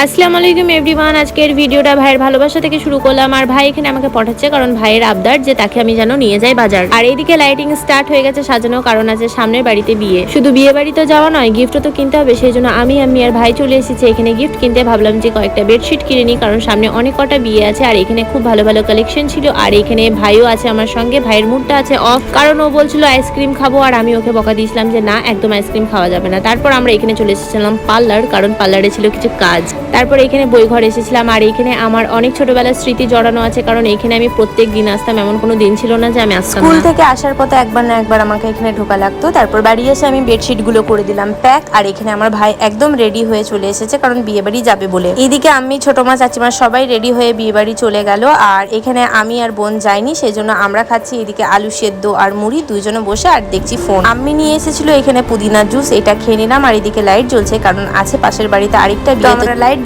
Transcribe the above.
আসসালামু আলাইকুম এভরিওয়ান। আজকের ভিডিওটা ভাইয়ের ভালোবাসা থেকে শুরু করলাম। আর ভাই এখানে আমাকে পাঠাচ্ছে কারণ ভাইয়ের আবদার যে তাকে আমি যেন নিয়ে যাই বাজার। আর এইদিকে লাইটিং স্টার্ট হয়ে গেছে সাজানো, কারণ আছে সামনের বাড়িতে বিয়ে। শুধু বিয়ে বাড়ি তো যাওয়া নয়, গিফটও তো কিনতে হবে। সেই জন্য আমি আর ভাই চলে এসেছি এখানে গিফট কিনতে। ভাবলাম যে কয়েকটা বেডশিট কিনে নিই, কারণ সামনে অনেক কটা বিয়ে আছে। আর এখানে খুব ভালো ভালো কালেকশন ছিল। আর এখানে ভাইও আছে আমার সঙ্গে। ভাইয়ের মুডটা আছে অফ, কারণ ও বলছিল আইসক্রিম খাবো। আর আমি ওকে বকা দিয়েছিলাম যে না, একদম আইসক্রিম খাওয়া যাবে না। তারপর আমরা এখানে চলে এসেছিলাম পার্লার, কারণ পার্লারে ছিল কিছু কাজ। তারপর এখানে বই ঘরে এসেছিলাম। আর এইখানে আমার অনেক ছোটবেলার স্মৃতি জড়ানো আছে, কারণ এইখানে আমি প্রত্যেক দিন আসতাম। এমন কোনো দিন ছিল না যে আমি আসতাম না। স্কুল থেকে আসার পথে একবার না একবার আমাকে এখানে ঢোকা লাগতো। তারপর বাড়ি এসে আমি বেডশিট গুলো করে দিলাম প্যাক। আর এখানে আমার ভাই একদম রেডি হয়ে চলে এসেছে, কারণ বিয়ে বাড়ি যাবে বলে। এইদিকে আমি, ছোট মা, চাচিমা সবাই রেডি হয়ে বিয়ে বাড়ি চলে গেল। আর এখানে আমি আর বোন যাইনি, সেই জন্য আমরা খাচ্ছি এদিকে আলু সেদ্ধ আর মুড়ি, দুইজনে বসে আর দেখছি ফোন। আমি নিয়ে এসেছিল এখানে পুদিনা জুস, এটা খেয়ে নিলাম। আর এদিকে লাইট জ্বলছে, কারণ আছে পাশের বাড়িতে আরেকটা বিয়ে। আমরা লাইট